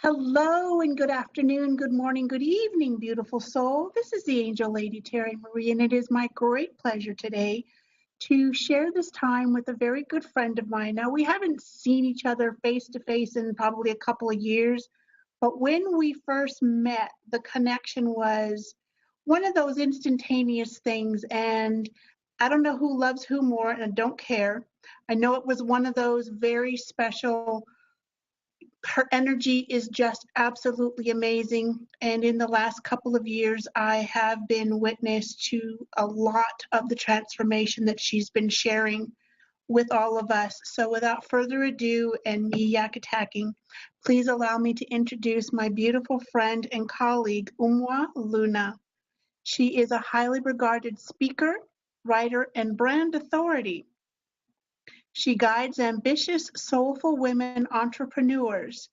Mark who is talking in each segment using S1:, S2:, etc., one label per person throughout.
S1: Hello and good afternoon, good morning, good evening, beautiful soul. This is the Angel Lady Terry Marie, and it is my great pleasure today to share this time with a very good friend of mine. Now, we haven't seen each other face to face in probably a couple of years, but when we first met, the connection was one of those instantaneous things, and I don't know who loves who more, and I don't care. I know it was one of those very special. Her energy is just absolutely amazing. And in the last couple of years, I have been witness to a lot of the transformation that she's been sharing with all of us. So without further ado and me yak attacking, please allow me to introduce my beautiful friend and colleague, Umoh Luna. She is a highly regarded speaker, writer, and brand authority. She guides ambitious, soulful women entrepreneurs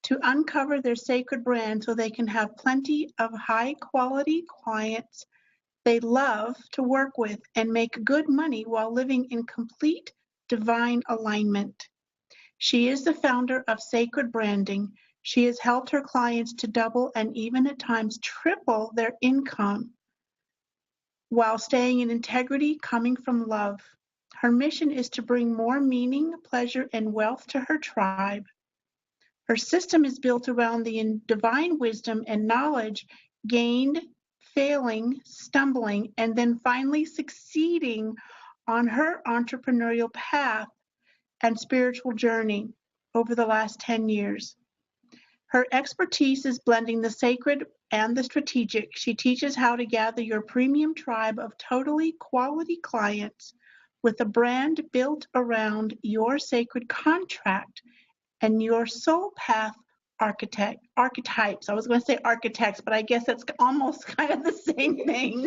S1: to uncover their sacred brand so they can have plenty of high-quality clients they love to work with and make good money while living in complete divine alignment. She is the founder of Sacred Branding. She has helped her clients to double and even at times triple their income while staying in integrity coming from love. Her mission is to bring more meaning, pleasure, and wealth to her tribe. Her system is built around the divine wisdom and knowledge gained, failing, stumbling, and then finally succeeding on her entrepreneurial path and spiritual journey over the last 10 years. Her expertise is blending the sacred and the strategic. She teaches how to gather your premium tribe of totally quality clients with a brand built around your sacred contract and your soul path archetypes. I was going to say architects, but I guess that's almost kind of the same thing.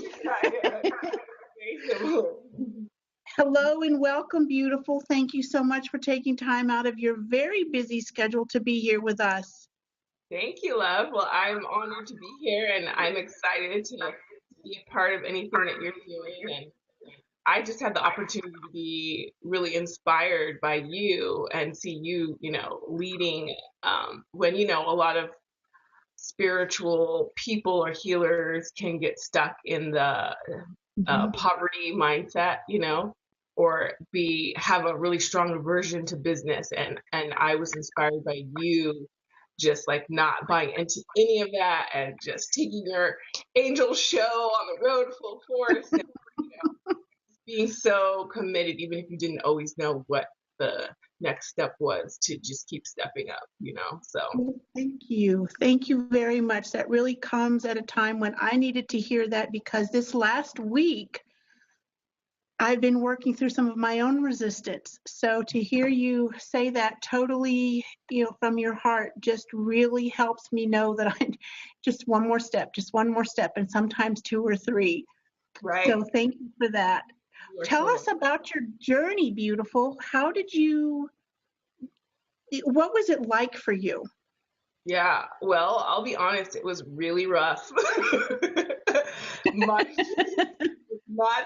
S1: Hello and welcome, beautiful. Thank you so much for taking time out of your very busy schedule to be here with us.
S2: Thank you, love. Well, I'm honored to be here and I'm excited to be a part of anything that you're doing. And I just had the opportunity to be really inspired by you and see you, leading when, a lot of spiritual people or healers can get stuck in the poverty mindset, or have a really strong aversion to business. And I was inspired by you just like not buying into any of that and just taking your angel show on the road full force and, being so committed, even if you didn't always know what the next step was, to just keep stepping up, so.
S1: Thank you. Thank you very much. That really comes at a time when I needed to hear that, because this last week, I've been working through some of my own resistance. So to hear you say that totally, from your heart just really helps me know that I just one more step, and sometimes two or three.
S2: Right.
S1: So thank you for that. Tell us about your journey, beautiful. What was it like for you?
S2: Yeah, well, I'll be honest, it was really rough. Not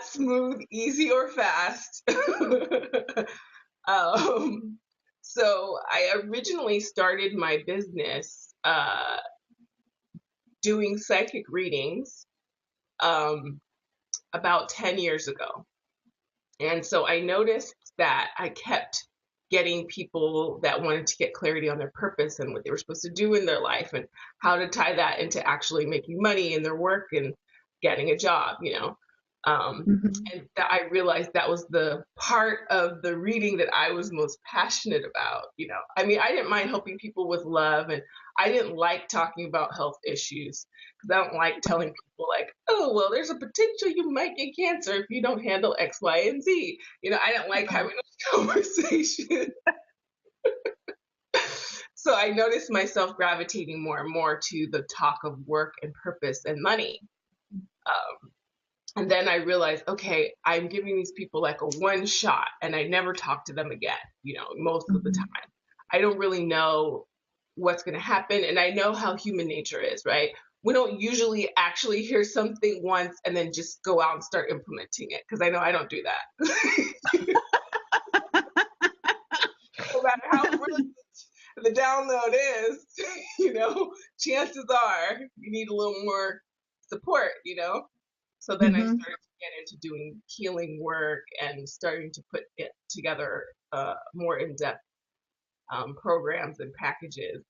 S2: smooth, easy, or fast. So I originally started my business doing psychic readings about 10 years ago. And so I noticed that I kept getting people that wanted to get clarity on their purpose and what they were supposed to do in their life and how to tie that into actually making money in their work and getting a job, And that I realized that was the part of the reading that I was most passionate about, I mean, I didn't mind helping people with love, and I didn't like talking about health issues because I don't like telling people like, oh, well, there's a potential you might get cancer if you don't handle X, Y, and Z. I didn't like having those conversations. So I noticed myself gravitating more and more to the talk of work and purpose and money. And then I realized, okay, I'm giving these people like a one shot and I never talk to them again, most of the time. I don't really know what's going to happen. And I know how human nature is, right? We don't usually actually hear something once and then just go out and start implementing it, because I know I don't do that. No matter how brilliant the download is, you know, chances are you need a little more support, you know? So then I
S1: Hmm.
S2: started to get into doing healing work and starting to put it together more in-depth programs and packages.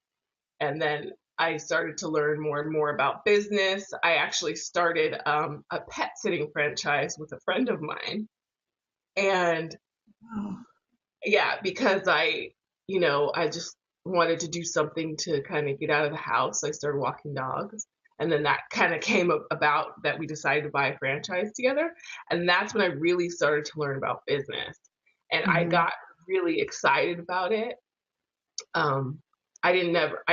S2: And then I started to learn more and more about business. I actually started a pet sitting franchise with a friend of mine. And
S1: Wow.
S2: yeah, because I just wanted to do something to kind of get out of the house. I started walking dogs. And then that kind of came about that we decided to buy a franchise together. And that's when I really started to learn about business. And I
S1: Hmm.
S2: got really excited about it. Um, I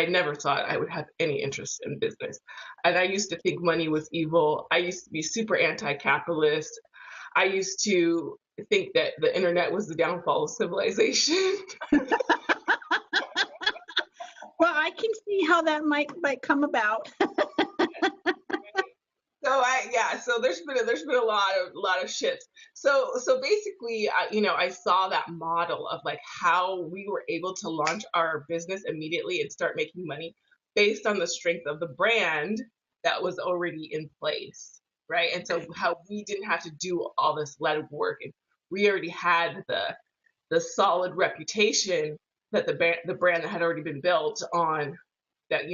S2: never thought I would have any interest in business. And I used to think money was evil. I used to be super anti-capitalist. I used to think that the internet was the downfall of civilization.
S1: Well, I can see how that might come about.
S2: So there's been a lot of shifts. So basically, I saw that model of like how we were able to launch our business immediately and start making money based on the strength of the brand that was already in place, right? And so how we didn't have to do all this lead work, and we already had the solid reputation that the brand that had already been built on that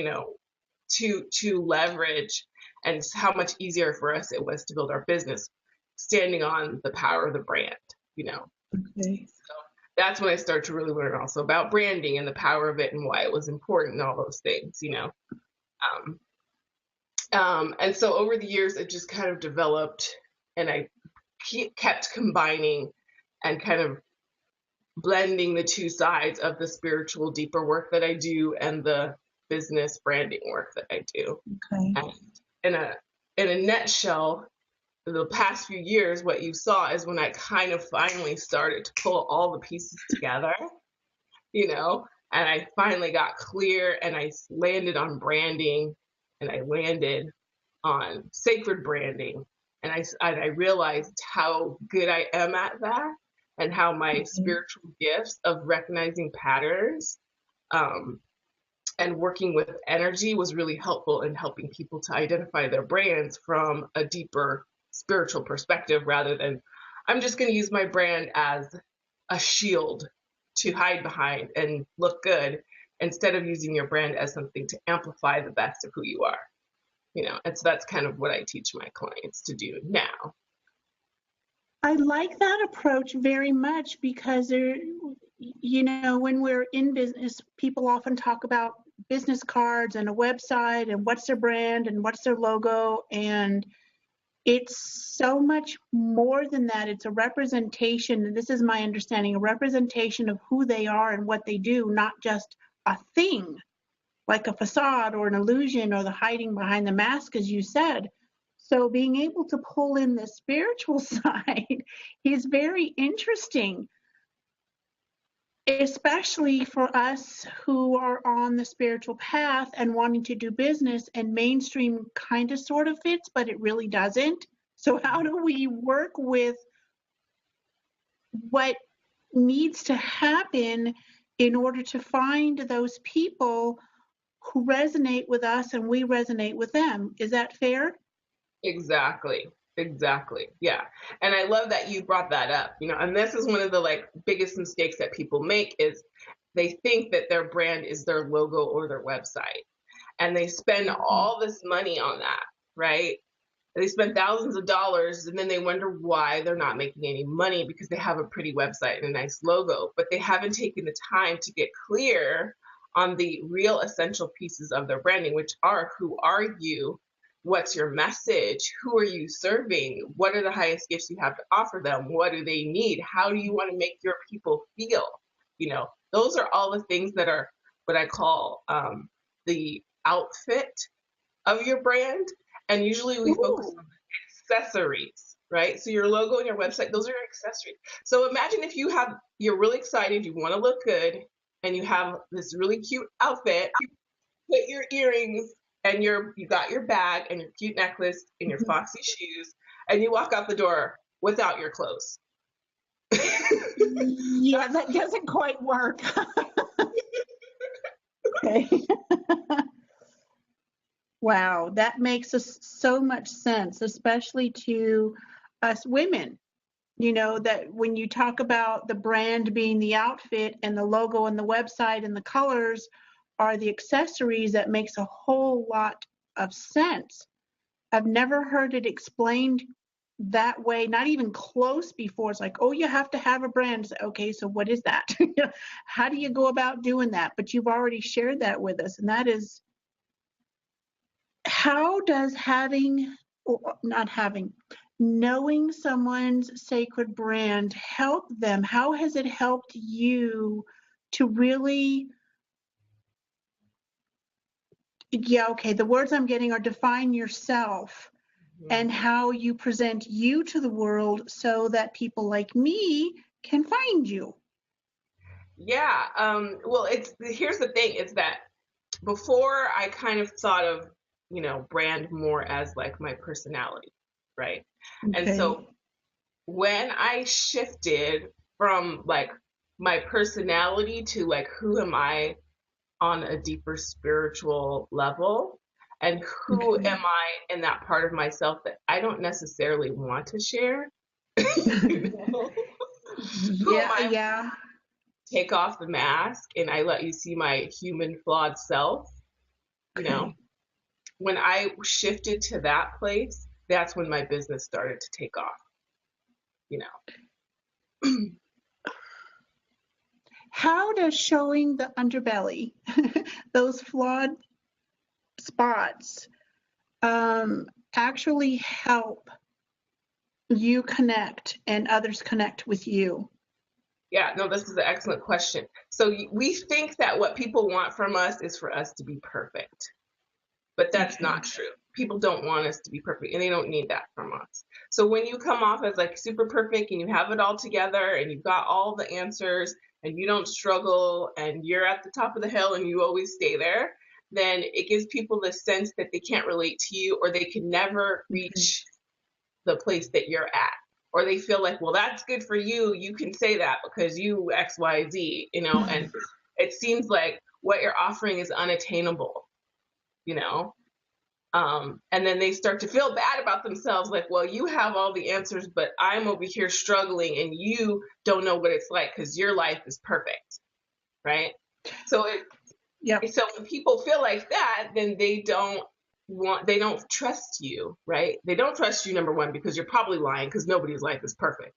S2: to leverage, and how much easier for us it was to build our business standing on the power of the brand.
S1: Okay.
S2: So that's when I started to really learn also about branding and the power of it and why it was important and all those things. um, and so over the years it just kind of developed, and I kept combining and kind of blending the two sides of the spiritual deeper work that I do and the business branding work that I do.
S1: Okay.
S2: And in a nutshell, the past few years, what you saw is when I kind of finally started to pull all the pieces together, you know, and I finally got clear and I landed on branding and I landed on sacred branding. And I realized how good I am at that and how my
S1: Okay.
S2: spiritual gifts of recognizing patterns um, and working with energy was really helpful in helping people to identify their brands from a deeper spiritual perspective rather than I'm just going to use my brand as a shield to hide behind and look good instead of using your brand as something to amplify the best of who you are. And so that's kind of what I teach my clients to do now.
S1: I like that approach very much because when we're in business, people often talk about business cards and a website and what's their brand and what's their logo. And it's so much more than that. It's a representation, and this is my understanding, a representation of who they are and what they do, not just a thing like a facade or an illusion or the hiding behind the mask, as you said. So being able to pull in the spiritual side is very interesting, especially for us who are on the spiritual path and wanting to do business, and mainstream kind of sort of fits, but it really doesn't. So how do we work with what needs to happen in order to find those people who resonate with us and we resonate with them? Is that fair?
S2: Exactly. Exactly. Yeah. And I love that you brought that up. And this is one of the like biggest mistakes that people make is they think that their brand is their logo or their website. And they spend
S1: Mhm.
S2: all this money on that, right? They spend thousands of dollars and then they wonder why they're not making any money because they have a pretty website and a nice logo, but they haven't taken the time to get clear on the real essential pieces of their branding, which are who are you? What's your message? Who are you serving? What are the highest gifts you have to offer them? What do they need? How do you want to make your people feel? Those are all the things that are what I call the outfit of your brand. And usually we focus
S1: Ooh.
S2: on accessories, right? So your logo and your website, those are your accessories. So imagine if you're really excited, you want to look good, and you have this really cute outfit, put your earrings and you got your bag and your cute necklace and your
S1: Mhm.
S2: foxy shoes, and you walk out the door without your clothes.
S1: Yeah,
S2: That's
S1: that doesn't quite work. Okay. Wow, that makes us so much sense, especially to us women. You know, that when you talk about the brand being the outfit and the logo and the website and the colors are the accessories, that makes a whole lot of sense. I've never heard it explained that way, not even close before. It's like, oh, you have to have a brand. It's like, okay, so what is that? How do you go about doing that? But you've already shared that with us, and that is, how does having, or not having, knowing someone's sacred brand help them? How has it helped you to really, yeah, okay, the words I'm getting are define yourself
S2: Mhm.
S1: and how you present you to the world so that people like me can find you?
S2: Yeah. Well, here's the thing: is that before I kind of thought of, brand more as like my personality, right? And
S1: Okay.
S2: so when I shifted from like my personality to like who am I on a deeper spiritual level, and who
S1: Okay.
S2: am I in that part of myself that I don't necessarily want to share, you know? Who am
S1: Yeah,
S2: I?
S1: yeah.
S2: Take off the mask and I let you see my human flawed self, you know?
S1: Okay.
S2: When I shifted to that place, that's when my business started to take off, you know.
S1: How does showing the underbelly, those flawed spots, actually help you connect and others connect with you?
S2: Yeah, no, this is an excellent question. So we think that what people want from us is for us to be perfect, but that's
S1: Okay.
S2: not true. People don't want us to be perfect and they don't need that from us. So when you come off as like super perfect and you have it all together and you've got all the answers and you don't struggle and you're at the top of the hill and you always stay there, then it gives people the sense that they can't relate to you or they can never
S1: Okay.
S2: reach the place that you're at. Or they feel like, well, that's good for you. You can say that because you XYZ, and it seems like what you're offering is unattainable, you know? And then they start to feel bad about themselves, like, well, you have all the answers, but I'm over here struggling and you don't know what it's like because your life is perfect, right? So
S1: Yep.
S2: so when people feel like that, then they don't trust you, right? They don't trust you, number one, because you're probably lying because nobody's life is perfect.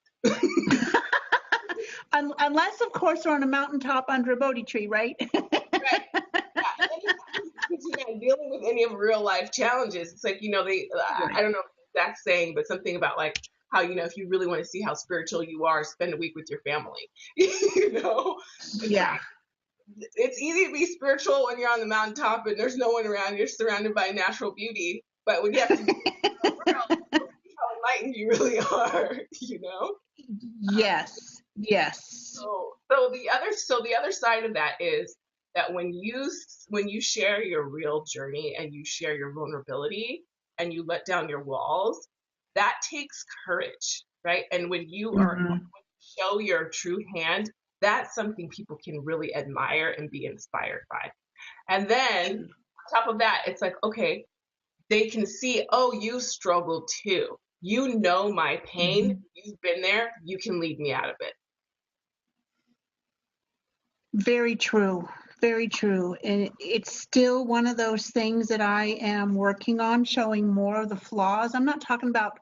S1: Unless, of course, they're on a mountaintop under a Bodhi tree, right?
S2: Right. Yeah. And dealing with any of real life challenges, it's like, I
S1: Right.
S2: don't know the exact saying, but something about like how, if you really want to see how spiritual you are, spend a week with your family. It's
S1: Yeah.
S2: like, it's easy to be spiritual when you're on the mountaintop and there's no one around, you're surrounded by natural beauty. But when you have to deal with the world, how enlightened you really are, you know?
S1: Yes. Yes.
S2: So the other side of that is that when you share your real journey and you share your vulnerability and you let down your walls, that takes courage, right? And when you
S1: Mhm.
S2: show your true hand, that's something people can really admire and be inspired by. And then on top of that, it's like, okay, they can see, oh, you struggle too. You know my pain.
S1: Mhm.
S2: You've been there. You can lead me out of it.
S1: Very true. Very true. And it's still one of those things that I am working on, showing more of the flaws. I'm not talking about,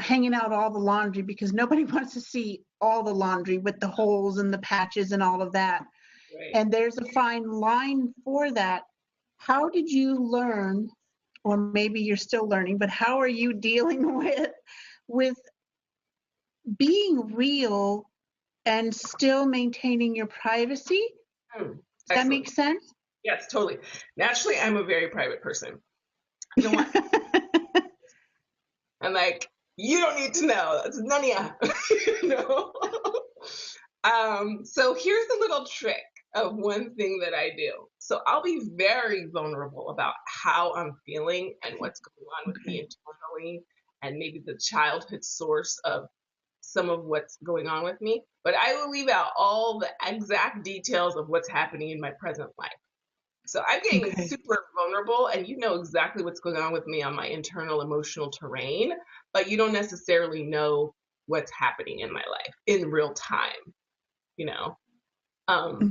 S1: hanging out all the laundry, because nobody wants to see all the laundry with the holes and the patches and all of that.
S2: Right.
S1: And there's a fine line for that. How did you learn, or maybe you're still learning, but how are you dealing with being real and still maintaining your privacy?
S2: Hmm.
S1: Does that
S2: Excellent.
S1: make sense?
S2: Yes, totally. Naturally, I'm a very private person. I don't want, I'm like, you don't need to know. That's none of you. you know? So here's a little trick of one thing that I do. So I'll be very vulnerable about how I'm feeling and what's going on with me
S1: Okay.
S2: internally, and maybe the childhood source of some of what's going on with me, but I will leave out all the exact details of what's happening in my present life. So I'm getting
S1: Okay.
S2: super vulnerable, and you know exactly what's going on with me on my internal emotional terrain, but you don't necessarily know what's happening in my life in real time, you know.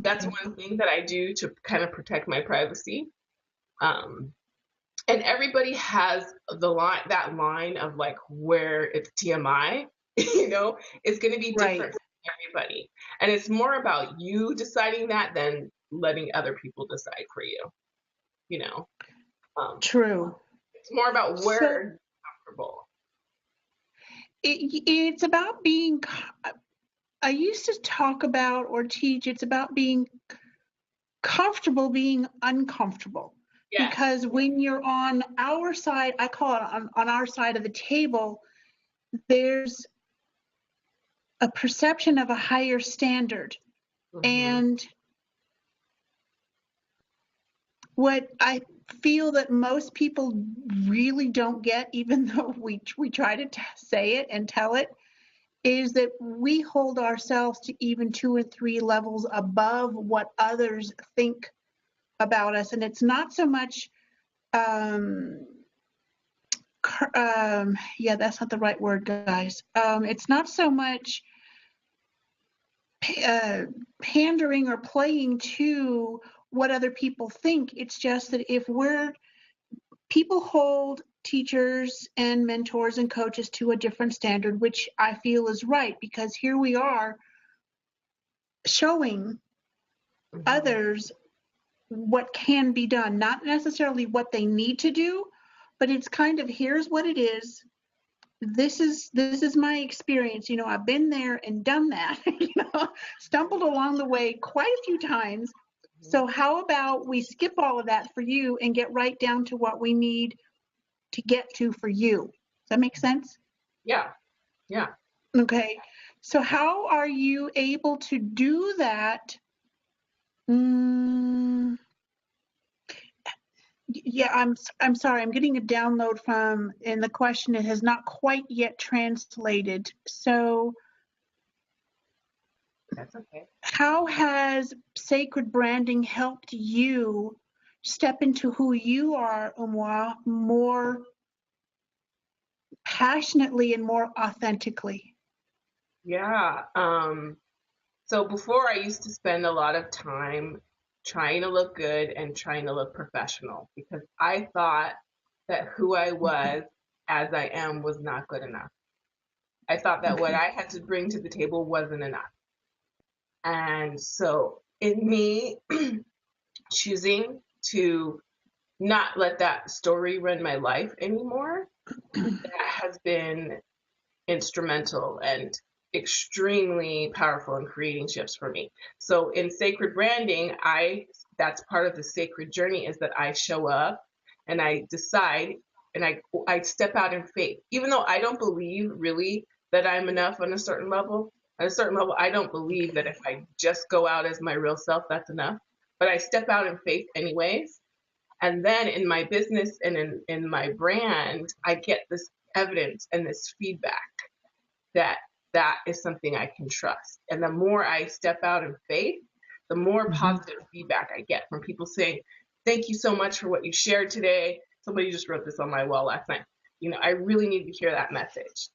S2: That's
S1: Okay.
S2: one thing that I do to kind of protect my privacy. Um, and everybody has that line of like where it's TMI, you know, it's going to be
S1: Right.
S2: different for everybody. And it's more about you deciding that than letting other people decide for you, you know. Um,
S1: True.
S2: it's more about where
S1: So
S2: you're comfortable.
S1: it's about being, I used to talk about or teach, it's about being comfortable being uncomfortable.
S2: Yes.
S1: Because when you're on our side, I call it on our side of the table, there's a perception of a higher standard.
S2: Hmm.
S1: And what I feel that most people really don't get, even though we try to say it and tell it, is that we hold ourselves to even 2 and 3 levels above what others think about us. And it's not so much, um, yeah, that's not the right word, guys. It's not so much uh, pandering or playing to what other people think. It's just that if people hold teachers and mentors and coaches to a different standard, which I feel is right, because here we are showing
S2: Hmm.
S1: others what can be done, not necessarily what they need to do, but it's kind of, here's what it is. This is my experience. I've been there and done that. Stumbled along the way quite a few times. So how about we skip all of that for you and get right down to what we need to get to for you? Does that make sense?
S2: Yeah. Yeah.
S1: Okay. So how are you able to do that? Mm, yeah, I'm sorry. I'm getting a download from, and the question, it has not quite yet translated. So
S2: That's okay.
S1: how has sacred branding helped you step into who you are, Umoh, more passionately and more authentically?
S2: Yeah. So before I used to spend a lot of time trying to look good and trying to look professional because I thought that who I was as I am was not good enough. I thought that what
S1: Okay.
S2: I had to bring to the table wasn't enough. And so in me choosing to not let that story run my life anymore, that has been instrumental and extremely powerful in creating shifts for me. So in sacred branding, that's part of the sacred journey is that I show up and I decide and I step out in faith. Even though I don't believe really that I'm enough on a certain level, at a certain level, I don't believe that if I just go out as my real self, that's enough. But I step out in faith anyways. And then in my business and in my brand, I get this evidence and this feedback that that is something I can trust. And the more I step out in faith, the more
S1: Mm-hmm.
S2: positive feedback I get from people saying, thank you so much for what you shared today. Somebody just wrote this on my wall last night. I really need to hear that message.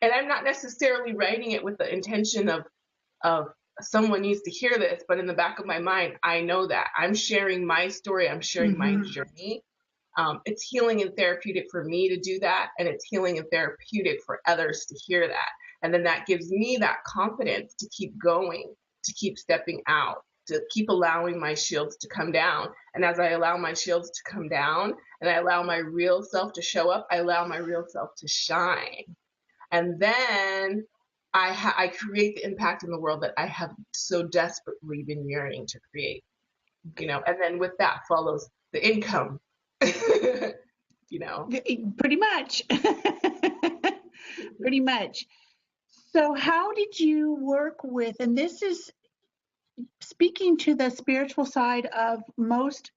S2: And I'm not necessarily writing it with the intention of someone needs to hear this, but in the back of my mind, I know that I'm sharing my story, I'm sharing my
S1: Mm-hmm.
S2: journey. It's healing and therapeutic for me to do that, and it's healing and therapeutic for others to hear that. And then that gives me that confidence to keep going, to keep stepping out, to keep allowing my shields to come down. And as I allow my shields to come down and I allow my real self to show up, I allow my real self to shine. And then I create the impact in the world that I have so desperately been yearning to create. And then with that follows the income. you know.
S1: Pretty much. Pretty much. So how did you work with, and this is speaking to the spiritual side of most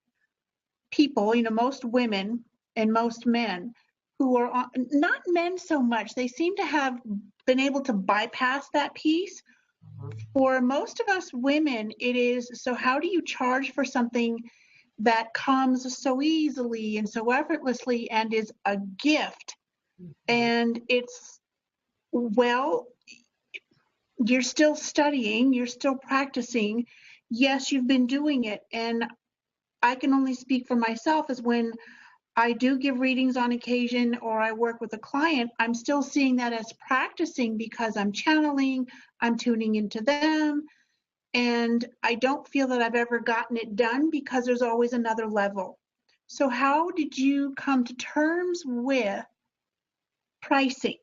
S1: people, most women and most men who are not men so much. They seem to have been able to bypass that piece. For most of us women, it is, so how do you charge for something that comes so easily and so effortlessly and is a gift? And it's, well, you're still studying, you're still practicing. Yes, you've been doing it. And I can only speak for myself as when I do give readings on occasion or I work with a client, I'm still seeing that as practicing because I'm channeling, I'm tuning into them. And I don't feel that I've ever gotten it done because there's always another level. So how did you come to terms with pricing?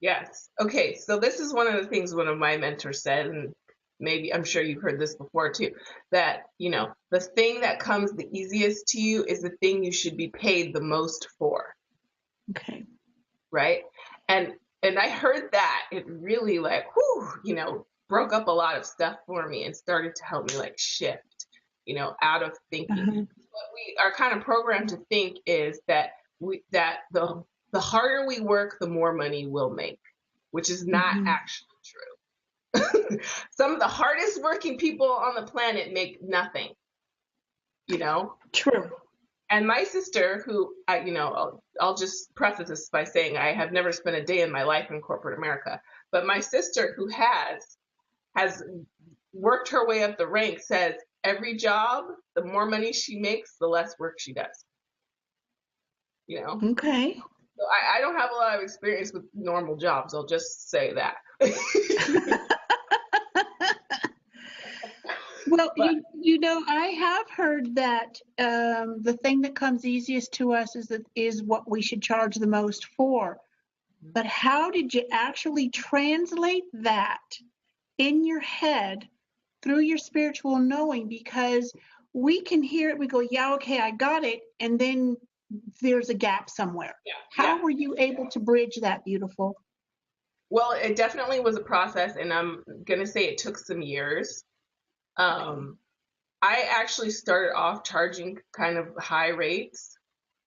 S2: Yes. Okay. So this is one of the things one of my mentors said, and maybe I'm sure you've heard this before too, that, the thing that comes the easiest to you is the thing you should be paid the most for.
S1: Okay.
S2: Right. And I heard that it really like, broke up a lot of stuff for me and started to help me like shift, out of thinking.
S1: Uh-huh.
S2: What we are kind of programmed to think is that the harder we work, the more money we'll make, which is not
S1: Mm-hmm.
S2: actually true. Some of the hardest working people on the planet make nothing,
S1: True.
S2: And my sister, who I'll just preface this by saying I have never spent a day in my life in corporate America, but my sister, who has worked her way up the ranks, says every job, the more money she makes, the less work she does.
S1: Okay.
S2: So I don't have a lot of experience with normal jobs. I'll just say that.
S1: Well,
S2: But
S1: I have heard that the thing that comes easiest to us is what we should charge the most for. But how did you actually translate that in your head through your spiritual knowing? Because we can hear it, we go, yeah, okay, I got it, and then there's a gap somewhere. How were you able to bridge that, beautiful?
S2: Well, it definitely was a process, and I'm gonna say it took some years. I actually started off charging kind of high rates,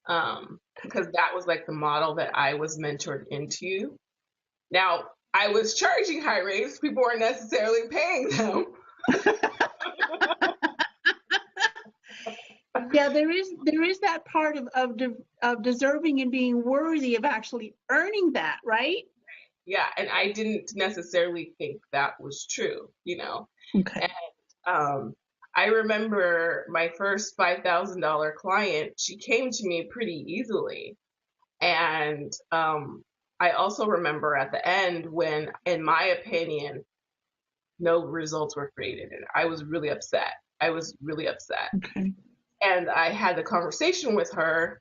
S2: because that was like the model that I was mentored into. Now, I was charging high rates, people weren't necessarily paying them.
S1: Yeah, there is that part of deserving and being worthy of actually earning that, right?
S2: Yeah, and I didn't necessarily think that was true.
S1: Okay.
S2: And I remember my first $5,000 client, she came to me pretty easily. And I also remember at the end when, in my opinion, no results were created. And I was really upset. I was really upset.
S1: Okay.
S2: And I had the conversation with her.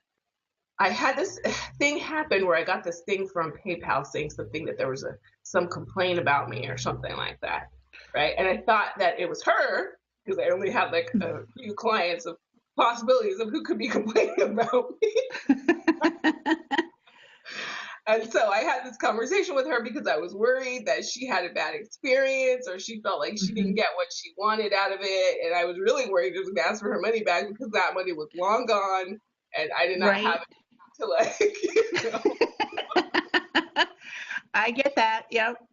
S2: I had this thing happen where I got this thing from PayPal saying something that there was some complaint about me or something like that. Right. And I thought that it was her because I only had like a few clients of possibilities of who could be complaining about me. And so I had this conversation with her because I was worried that she had a bad experience or she felt like she didn't get what she wanted out of it. And I was really worried she was going to ask for her money back because that money was long gone and I did not have it to
S1: I get that. Yep.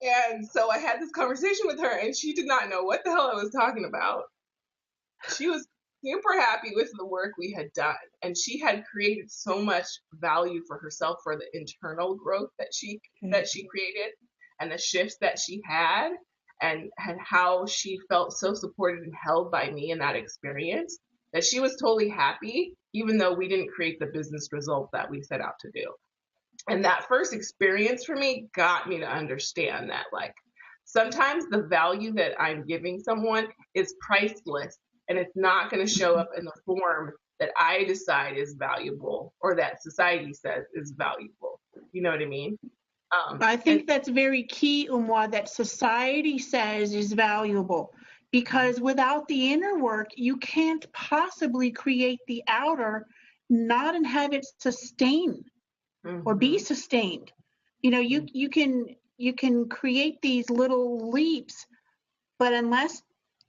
S2: And so I had this conversation with her and she did not know what the hell I was talking about. She was super happy with the work we had done and she had created so much value for herself for the internal growth that she created and the shifts that she had and how she felt so supported and held by me in that experience that she was totally happy even though we didn't create the business result that we set out to do. And that first experience for me got me to understand that like sometimes the value that I'm giving someone is priceless and it's not going to show up in the form that I decide is valuable or that society says is valuable. You know what I mean?
S1: I think that's very key, Umoh, that society says is valuable. Because without the inner work, you can't possibly create the outer, not and have it sustain or be sustained. You can create these little leaps, but unless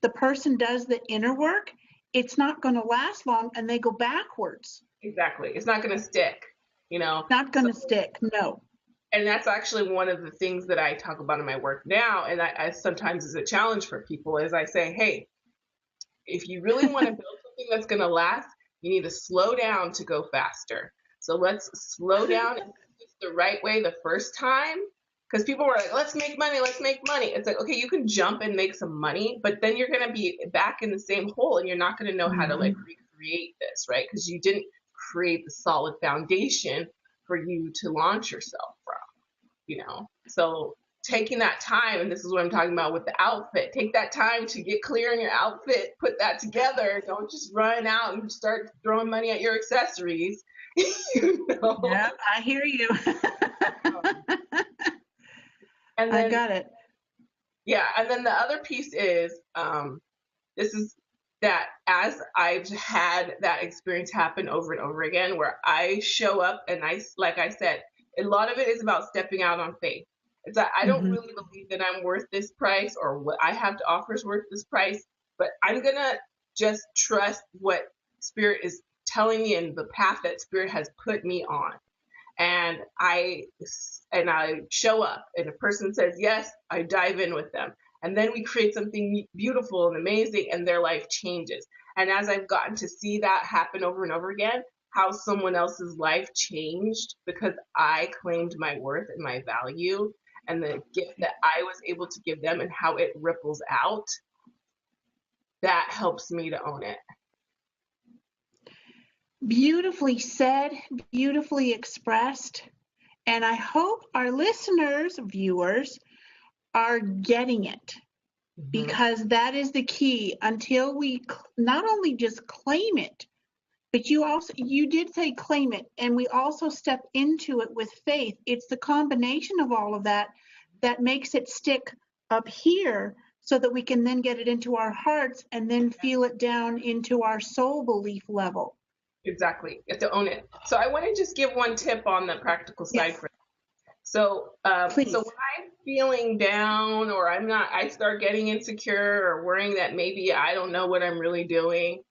S1: the person does the inner work, it's not going to last long and they go backwards.
S2: Exactly. It's not going to stick,
S1: Not going to stick. No.
S2: And that's actually one of the things that I talk about in my work now. And I sometimes is a challenge for people is I say, hey, if you really want to build something that's going to last, you need to slow down to go faster. So let's slow down and do this the right way the first time. Because people were like, let's make money, let's make money. It's like, okay, you can jump and make some money, but then you're going to be back in the same hole and you're not going to know how to like recreate this, right? Because you didn't create the solid foundation for you to launch yourself from, you know? So taking that time, and this is what I'm talking about with the outfit, take that time to get clear on your outfit, put that together. Don't just run out and start throwing money at your accessories. You know?
S1: Yeah, I hear you.
S2: And
S1: I
S2: then,
S1: got it.
S2: yeah, and then the other piece is this is that as I've had that experience happen over and over again, where I show up and like I said, a lot of it is about stepping out on faith. It's like I don't
S1: Hmm.
S2: really believe that I'm worth this price or what I have to offer is worth this price, but I'm gonna just trust what Spirit is telling me and the path that Spirit has put me on. And I show up, and a person says yes, I dive in with them, and then we create something beautiful and amazing, and their life changes. And as I've gotten to see that happen over and over again, how someone else's life changed because I claimed my worth and my value and the gift that I was able to give them and how it ripples out, that helps me to own it.
S1: Beautifully said, beautifully expressed. And I hope our listeners, viewers, are getting it,
S2: Mm-hmm.
S1: because that is the key. Until we not only just claim it, but you did say claim it, and we also step into it with faith. It's the combination of all of that that makes it stick up here, so that we can then get it into our hearts and then feel it down into our soul belief level.
S2: Exactly. You have to own it. So I want to just give one tip on the practical side
S1: Yes,
S2: for. So
S1: please.
S2: when I'm feeling down or I start getting insecure or worrying that maybe I don't know what I'm really doing,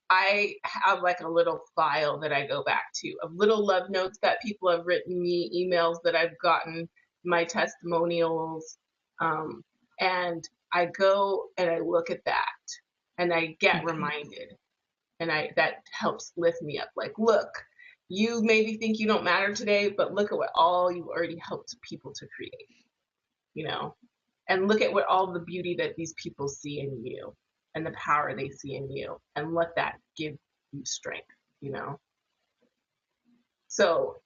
S2: I have like a little file that I go back to of little love notes that people have written me, emails that I've gotten, my testimonials, um, and I go and I look at that and I get
S1: Okay.
S2: reminded, and I that helps lift me up. Like, look, you maybe think you don't matter today, but look at what all you already helped people to create, you know, and look at what all the beauty that these people see in you and the power they see in you, and let that give you strength, you know. So,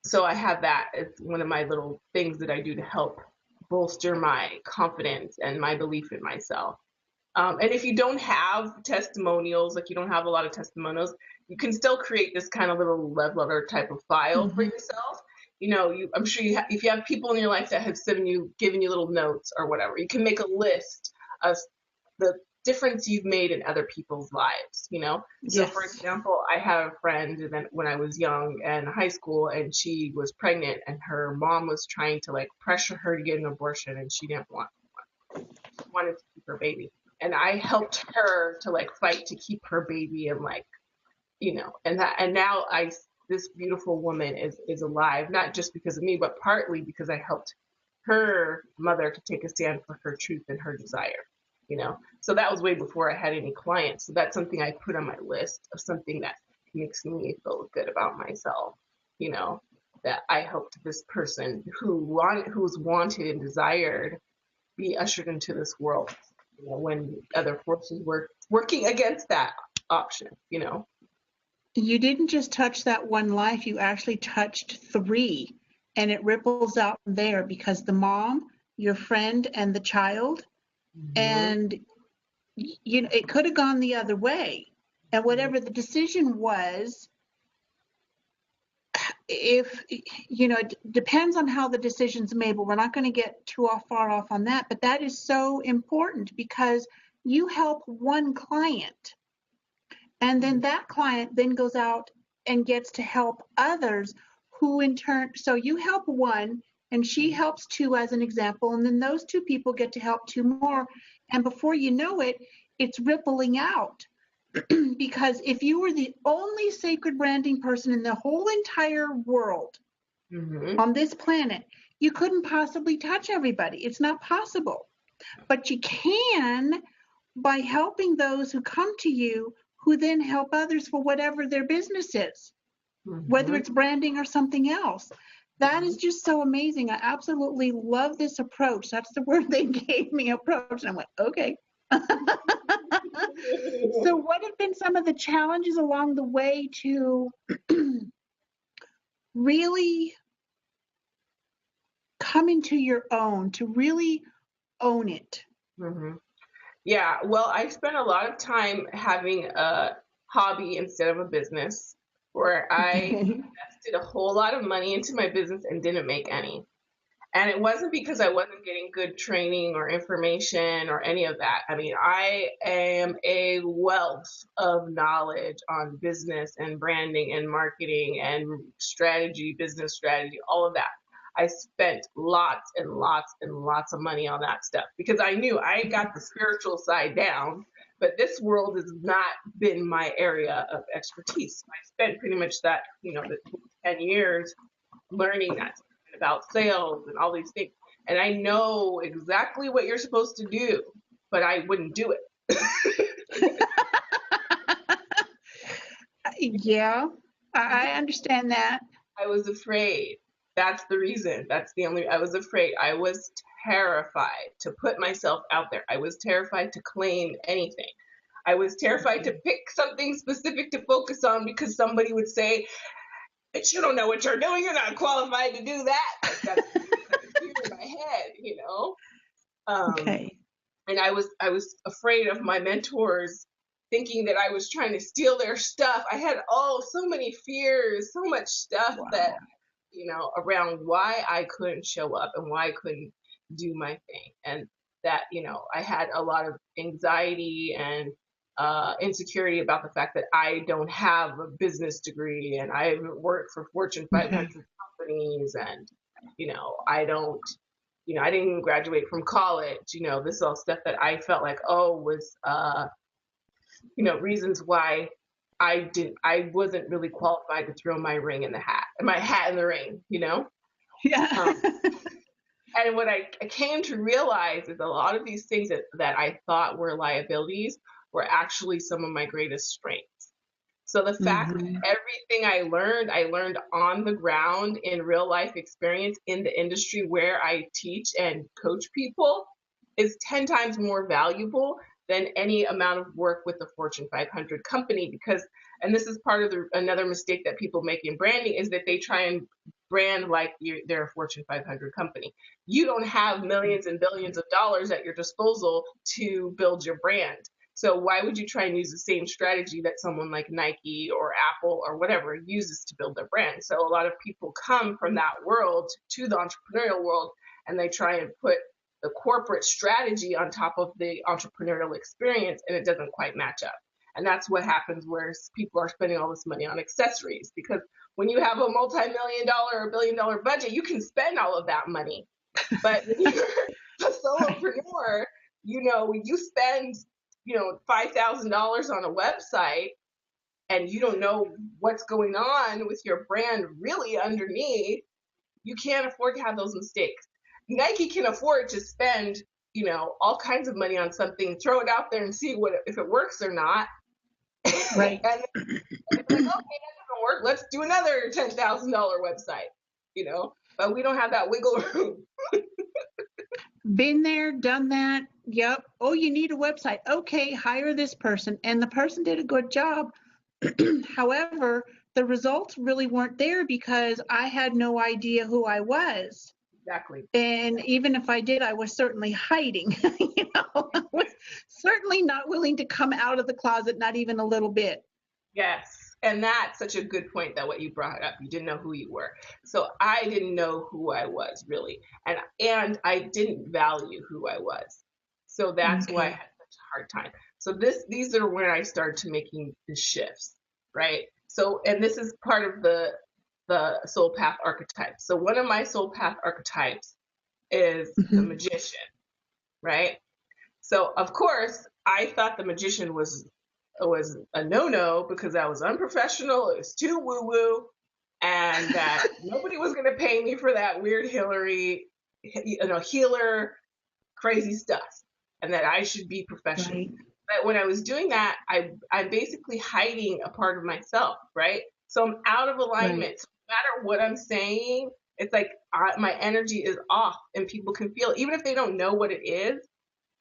S2: so I have that. It's one of my little things that I do to help bolster my confidence and my belief in myself. And if you don't have testimonials, like you don't have a lot of testimonials, you can still create this kind of little love letter type of file for
S1: Hmm.
S2: yourself. You know, I'm sure if you have people in your life that have given you little notes or whatever, you can make a list of the difference you've made in other people's lives, you know? So for
S1: Yes.
S2: example, I have a friend that when I was young and high school, and she was pregnant and her mom was trying to like pressure her to get an abortion, and she didn't want she wanted to keep her baby. And I helped her to like fight to keep her baby, and like, you know, and now this beautiful woman is alive, not just because of me, but partly because I helped her mother to take a stand for her truth and her desire, you know. So that was way before I had any clients. So that's something I put on my list of something that makes me feel good about myself, you know, that I helped this person who's wanted and desired be ushered into this world, you know, when other forces were working against that option, you know.
S1: You didn't just touch that one life, you actually touched three, and it ripples out from there, because the mom, your friend, and the child,
S2: Mm-hmm.
S1: and it could have gone the other way. And whatever the decision was, if it depends on how the decision's made, but we're not going to get too far off on that. But that is so important, because you help one client, and then that client then goes out and gets to help others, who in turn, so you help one and she helps two, as an example, and then those two people get to help two more, and before you know it, it's rippling out. Because if you were the only sacred branding person in the whole entire world,
S2: Mm-hmm.
S1: on this planet. You couldn't possibly touch everybody. It's not possible. But you can by helping those who come to you, who then help others for whatever their business is, whether
S2: Mm-hmm.
S1: it's branding or something else. That is just so amazing. I absolutely love this approach. That's the word they gave me, approach. And I went, okay. So, what have been some of the challenges along the way to really come into your own, to really own it?
S2: Mm-hmm. Yeah, well, I spent a lot of time having a hobby instead of a business where I
S1: Okay.
S2: invested a whole lot of money into my business and didn't make any. And it wasn't because I wasn't getting good training or information or any of that. I mean, I am a wealth of knowledge on business and branding and marketing and strategy, business strategy, all of that. I spent lots and lots and lots of money on that stuff because I knew I got the spiritual side down, but this world has not been my area of expertise. I spent pretty much that, the 10 years learning that about sales and all these things. And I know exactly what you're supposed to do, but I wouldn't do it.
S1: Yeah, I understand that.
S2: I was afraid. That's the reason. I was afraid. I was terrified to put myself out there. I was terrified to claim anything. I was terrified to pick something specific to focus on because somebody would say, but you don't know what you're doing. You're not qualified to do that. Like that's fear in my head. Um,
S1: Okay.
S2: and I was afraid of my mentors thinking that I was trying to steal their stuff. I had so many fears, so much stuff that
S1: Wow.
S2: around why I couldn't show up and why I couldn't do my thing. And that, I had a lot of anxiety and insecurity about the fact that I don't have a business degree and I haven't worked for Fortune
S1: Okay.
S2: 500 companies and, I don't, I didn't even graduate from college. This is all stuff that I felt like, was, reasons why I wasn't really qualified to throw my hat in the ring.
S1: Yeah.
S2: Um, and what I came to realize is a lot of these things that I thought were liabilities were actually some of my greatest strengths. So the fact that
S1: Hmm.
S2: everything I learned on the ground in real life experience in the industry where I teach and coach people is 10 times more valuable than any amount of work with the Fortune 500 company because, and this is part of another mistake that people make in branding is that they try and brand like they're a Fortune 500 company. You don't have millions and billions of dollars at your disposal to build your brand. So why would you try and use the same strategy that someone like Nike or Apple or whatever uses to build their brand? So a lot of people come from that world to the entrepreneurial world and they try and put the corporate strategy on top of the entrepreneurial experience and it doesn't quite match up. And that's what happens where people are spending all this money on accessories because when you have a multi-million dollar or $1 billion budget, you can spend all of that money. But when you're a
S1: Right.
S2: solopreneur, you spend $5,000 on a website and you don't know what's going on with your brand really underneath, you can't afford to have those mistakes. Nike can afford to spend, all kinds of money on something, throw it out there and see if it works or not.
S1: Right.
S2: And it's like, okay, that doesn't work. Let's do another $10,000 website. But we don't have that wiggle room.
S1: Been there, done that. Yep. Oh, you need a website. Okay, hire this person. And the person did a good job. However, the results really weren't there because I had no idea who I was.
S2: Exactly.
S1: And even if I did, I was certainly hiding. I was certainly not willing to come out of the closet, not even a little bit.
S2: Yes. And that's such a good point that what you brought up. You didn't know who you were. So I didn't know who I was really. And I didn't value who I was. So that's why I
S1: Okay.
S2: had such a hard time. So these are when I started to making the shifts, right? So and this is part of the soul path archetype. So one of my soul path archetypes is the
S1: Hmm.
S2: magician, right? So of course, I thought the magician was a no-no because that was unprofessional. It was too woo-woo. and that nobody was going to pay me for that weird healer crazy stuff, and that I should be professional.
S1: Right.
S2: But when I was doing that, I'm basically hiding a part of myself, right? So I'm out of
S1: Right.
S2: alignment. So no matter what I'm saying, it's like my energy is off, and people can feel it. Even if they don't know what it is,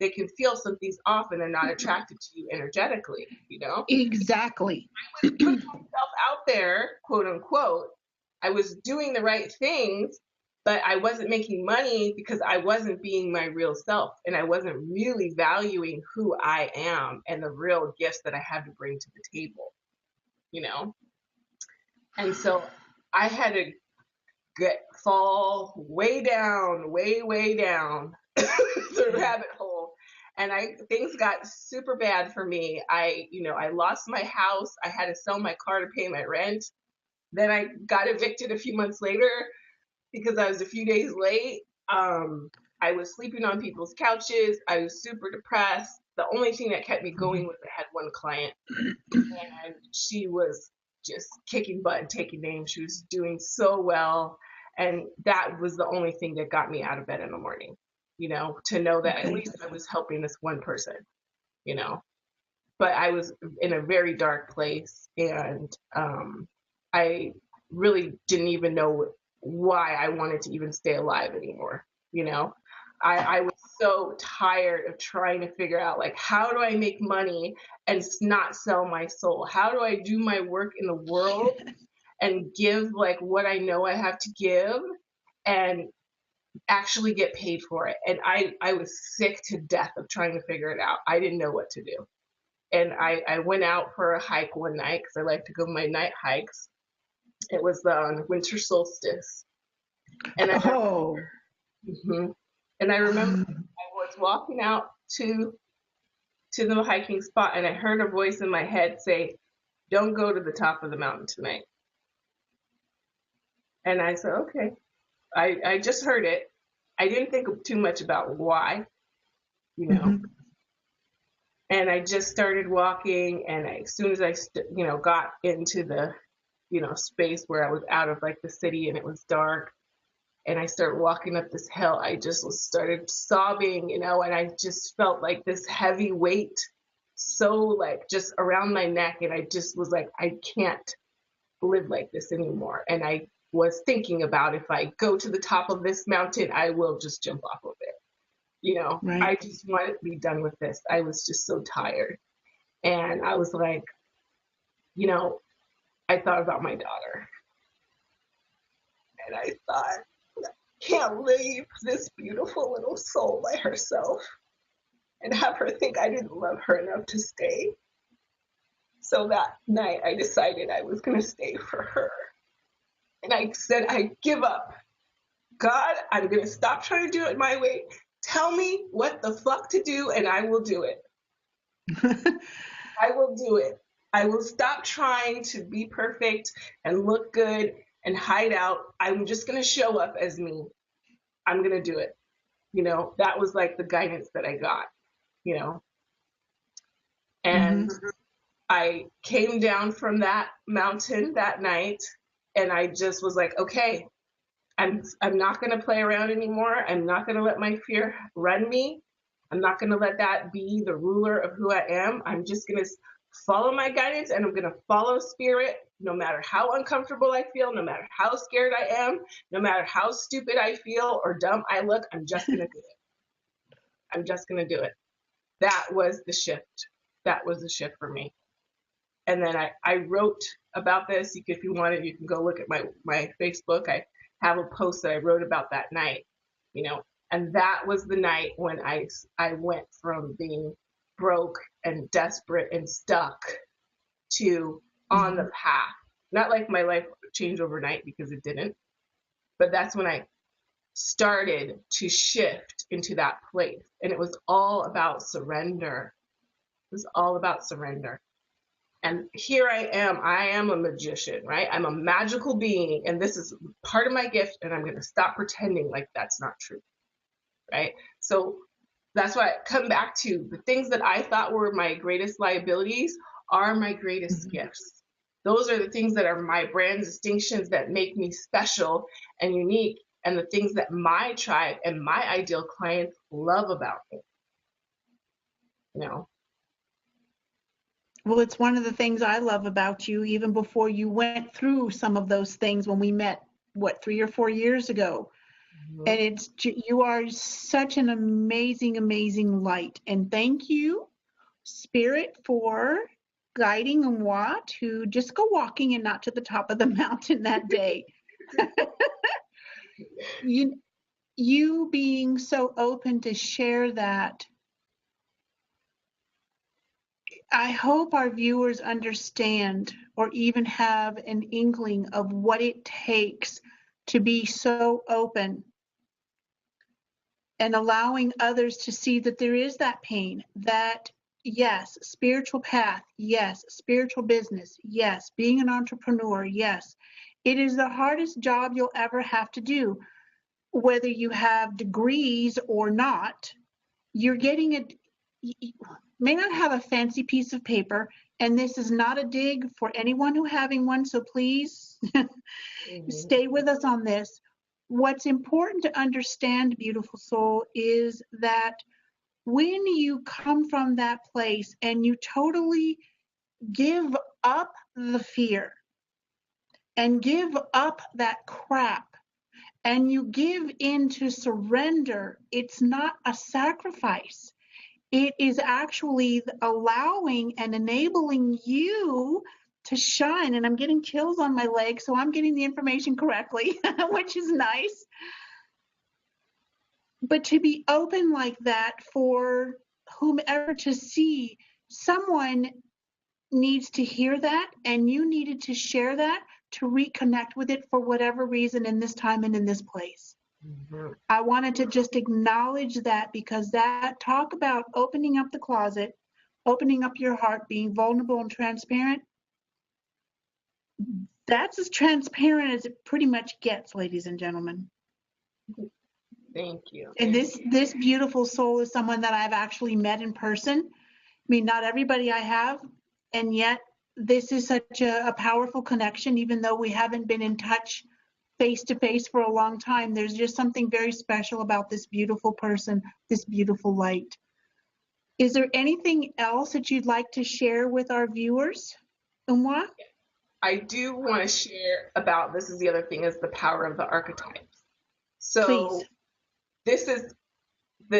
S2: they can feel something's off, and they're not attracted to you energetically. You know,
S1: Exactly.
S2: I was putting myself out there, quote unquote. I was doing the right things, but I wasn't making money because I wasn't being my real self, and I wasn't really valuing who I am and the real gifts that I have to bring to the table, you know? And so I had to fall way down, way down the rabbit hole. And things got super bad for me. I lost my house. I had to sell my car to pay my rent. Then I got evicted a few months later because I was a few days late. I was sleeping on people's couches. I was super depressed. The only thing that kept me going was I had one client, and she was just kicking butt and taking names. She was doing so well. And that was the only thing that got me out of bed in the morning, to know that at
S1: Okay.
S2: least I was helping this one person, you know. But I was in a very dark place, and I really didn't even know why I wanted to even stay alive anymore. You know, I was so tired of trying to figure out, like, how do I make money and not sell my soul? How do I do my work in the world and give like what I know I have to give and actually get paid for it? And I was sick to death of trying to figure it out. I didn't know what to do. And I went out for a hike one night because I like to go my night hikes. It was on winter solstice, and
S1: Oh.
S2: mhm. And I remember I was walking out to the hiking spot, and I heard a voice in my head say, "Don't go to the top of the mountain tonight." And I said, "Okay." I just heard it. I didn't think too much about why, you know.
S1: Mhm.
S2: And I just started walking, and as soon as I, got into the, space where I was out of like the city and it was dark, and I started walking up this hill, I just started sobbing, and I just felt like this heavy weight, so like just around my neck, and I just was like, I can't live like this anymore. And I was thinking about, if I go to the top of this mountain, I will just jump off of it.
S1: Right.
S2: I just wanted to be done with this. I was just so tired. And I was like, you know, I thought about my daughter, and I thought, can't leave this beautiful little soul by herself and have her think I didn't love her enough to stay. So that night I decided I was going to stay for her. And I said, I give up. God, I'm going to stop trying to do it my way. Tell me what the fuck to do, and I will do it. I will do it. I will stop trying to be perfect and look good and hide out. I'm just going to show up as me. I'm going to do it. That was like the guidance that I got, you know. And
S1: Mhm.
S2: I came down from that mountain that night, and I just was like, okay, I'm not going to play around anymore. I'm not going to let my fear run me. I'm not going to let that be the ruler of who I am. I'm just going to follow my guidance, and I'm going to follow spirit no matter how uncomfortable I feel, no matter how scared I am, no matter how stupid I feel or dumb I look. I'm just going to do it. I'm just going to do it. That was the shift. That was the shift for me. And then I wrote about this. If you wanted, you can go look at my Facebook. I have a post that I wrote about that night, you know, and that was the night when I went from being broke and desperate and stuck to on the
S1: Mhm.
S2: path. Not like my life changed overnight, because it didn't, but that's when I started to shift into that place. And it was all about surrender. It was all about surrender. And here I am a magician, right? I'm a magical being, and this is part of my gift, and I'm going to stop pretending like that's not true, right? So that's why I come back to the things that I thought were my greatest liabilities are my greatest
S1: Mhm.
S2: gifts. Those are the things that are my brand distinctions that make me special and unique, and the things that my tribe and my ideal clients love about me. You know?
S1: Well, it's one of the things I love about you, even before you went through some of those things when we met, what, 3 or 4 years ago.
S2: Mhm.
S1: And you are such an amazing, amazing light. And thank you, Spirit, for guiding Umoh to just go walking and not to the top of the mountain that day. You, you being so open to share that, I hope our viewers understand or even have an inkling of what it takes to be so open and allowing others to see that there is that pain, that yes, spiritual path, yes, spiritual business, yes, being an entrepreneur, yes. It is the hardest job you'll ever have to do, whether you have degrees or not. You're getting it, you may not have a fancy piece of paper, and this is not a dig for anyone who having one, so please
S2: Mhm.
S1: stay with us on this. What's important to understand, beautiful soul, is that when you come from that place and you totally give up the fear and give up that crap and you give in to surrender, it's not a sacrifice. It is actually allowing and enabling you to shine. And I'm getting chills on my legs, so I'm getting the information correctly, which is nice. But to be open like that for whomever to see, someone needs to hear that, and you needed to share that to reconnect with it for whatever reason in this time and in this place.
S2: Mhm.
S1: I wanted to just acknowledge that, because that talk about opening up the closet, opening up your heart, being vulnerable and transparent, that's as transparent as it pretty much gets, ladies and gentlemen.
S2: Thank you.
S1: And this beautiful soul is someone that I've actually met in person. I mean, not everybody I have, and yet this is such a powerful connection, even though we haven't been in touch face to face for a long time. There's just something very special about this beautiful person, this beautiful light. Is there anything else that you'd like to share with our viewers, Umoh?
S2: I do want to share about, this is the other thing, is the power of the archetypes.
S1: Please.
S2: So this is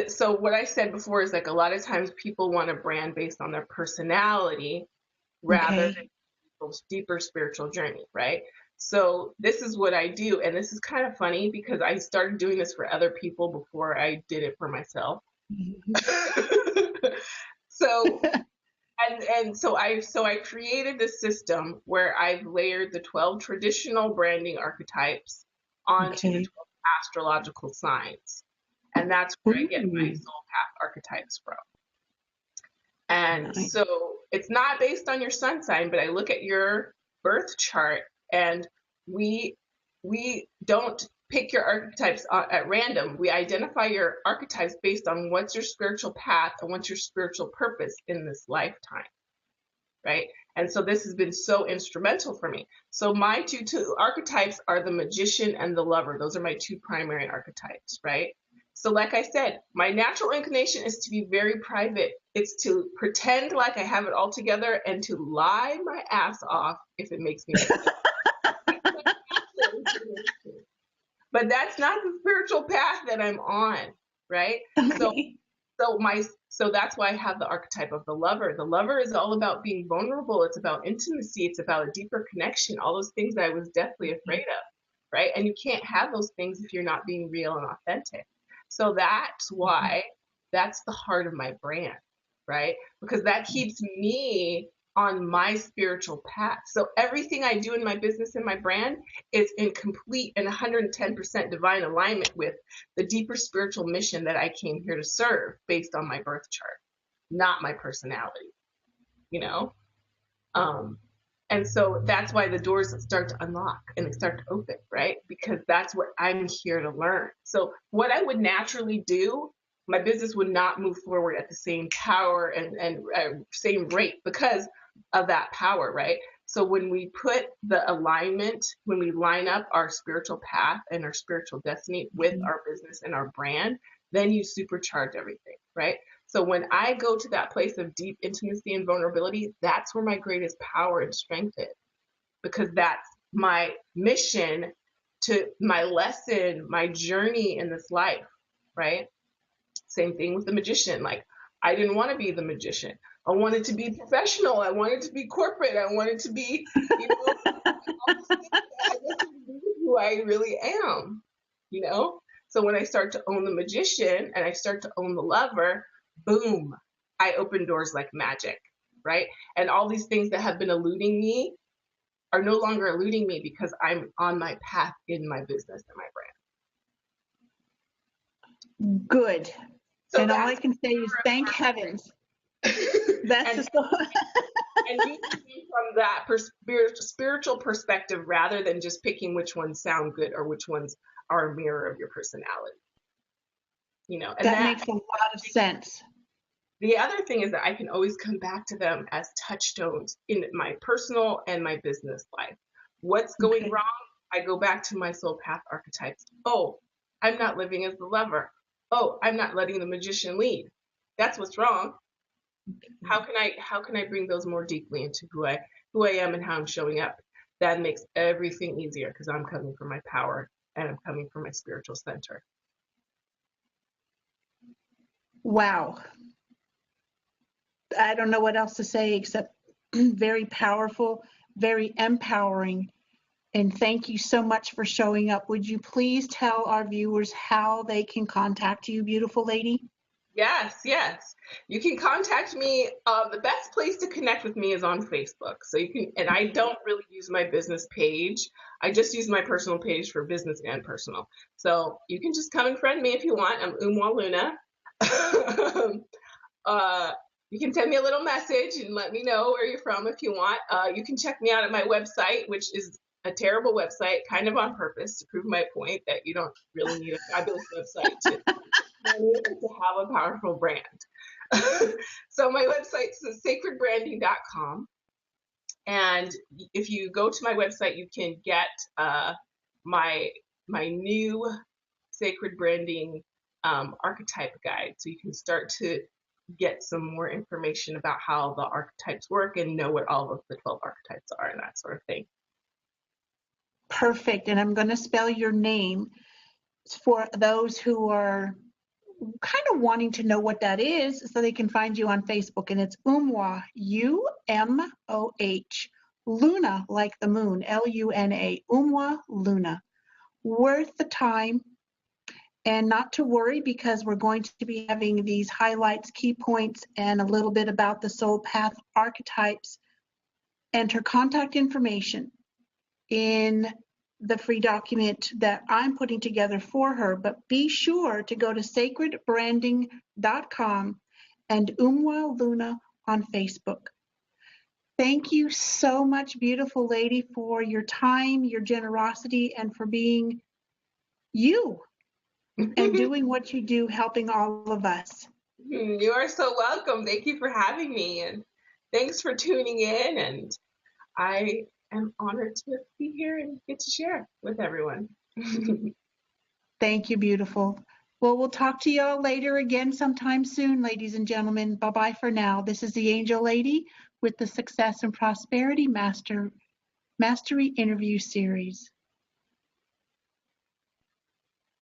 S2: so what I said before is, like, a lot of times people want a brand based on their personality rather
S1: Okay.
S2: than people's deeper spiritual journey, right? So this is what I do, and this is kind of funny because I started doing this for other people before I did it for myself. So and so I created this system where I've layered the 12 traditional branding archetypes onto the
S1: Okay.
S2: 12 astrological signs. And that's where I get my
S1: Ooh,
S2: soul path archetypes from. And
S1: nice.
S2: so it's not based on your sun sign, but I look at your birth chart, and we we don't pick your archetypes at random. We identify your archetypes based on what's your spiritual path and what's your spiritual purpose in this lifetime, right? And so this has been so instrumental for me. So my two archetypes are the magician and the lover. Those are my two primary archetypes, right? So like I said, my natural inclination is to be very private. It's to pretend like I have it all together and to lie my ass off if it makes me look good. But that's not the spiritual path that I'm on, right? So
S1: Okay.
S2: so that's why I have the archetype of the lover. The lover is all about being vulnerable. It's about intimacy. It's about a deeper connection. All those things that I was deathly afraid of, right? And you can't have those things if you're not being real and authentic. So that's why that's the heart of my brand, right? Because that keeps me on my spiritual path. So everything I do in my business and my brand is in complete and 110% divine alignment with the deeper spiritual mission that I came here to serve based on my birth chart, not my personality, you know? Um, and so that's why the doors start to unlock and they start to open, right? Because that's what I'm here to learn. So what I would naturally do my business would not move forward at the same power and same rate because of that power, right? So when we put the alignment, when we line up our spiritual path and our spiritual destiny with our business and our brand, then you supercharge everything, right? So when I go to that place of deep intimacy and vulnerability, that's where my greatest power and strength is, because that's my mission, to my lesson, my journey in this life, right? Same thing with the magician. Like, I didn't want to be the magician. I wanted to be professional. I wanted to be corporate. I wanted to be, all these things that I wasn't who I really am, you know? So when I start to own the magician and I start to own the lover, boom, I open doors like magic, right? And all these things that have been eluding me are no longer eluding me because I'm on my path in my business and my brand.
S1: Good.
S2: So
S1: And all I
S2: that's
S1: can say is thank heavens. That's
S2: and,
S1: just
S2: and you can see from that spiritual perspective rather than just picking which ones sound good or which ones are a mirror of your personality. And
S1: that makes a lot of sense.
S2: the other thing is that I can always come back to them as touchstones in my personal and my business life. What's going wrong? I go back to my soul path archetypes. Oh, I'm not living as the lover. Oh, I'm not letting the magician lead. That's what's wrong. How can I bring those more deeply into who I am and how I'm showing up? That makes everything easier because I'm coming from my power and I'm coming from my spiritual center.
S1: Wow. I don't know what else to say except very powerful, very empowering. And thank you so much for showing up. Would you please tell our viewers how they can contact you, beautiful lady?
S2: Yes. You can contact me. The best place to connect with me is on Facebook. So you can, and I don't really use my business page. I just use my personal page for business and personal. So you can just come and friend me if you want. I'm Umoh Luna. You can send me a little message and let me know where you're from if you want. You can check me out at my website, which is a terrible website, kind of on purpose to prove my point that you don't really need a fabulous website to have a powerful brand. So my website is sacredbranding.com. And if you go to my website, you can get my new sacred branding archetype guide. So you can start to get some more information about how the archetypes work and know what all of the 12 archetypes are and that sort of thing.
S1: Perfect. And I'm going to spell your name for those who are kind of wanting to know what that is so they can find you on Facebook. And it's Umoh, U-M-O-H, Luna, like the moon, L-U-N-A, Umoh Luna. Worth the time. And not to worry, because we're going to be having these highlights, key points, and a little bit about the soul path archetypes. Enter contact information in the free document that I'm putting together for her, but be sure to go to sacredbranding.com and Umoh Luna on Facebook. Thank you so much, beautiful lady, for your time, your generosity, and for being you and doing what you do, helping all of us.
S2: You are so welcome. Thank you for having me, and thanks for tuning in. And I am honored to be here and get to share with everyone.
S1: Thank you, beautiful. Well, we'll talk to y'all later again sometime soon, ladies and gentlemen. Bye-bye for now. This is the Angel Lady with the Success and Prosperity Mastery Interview Series.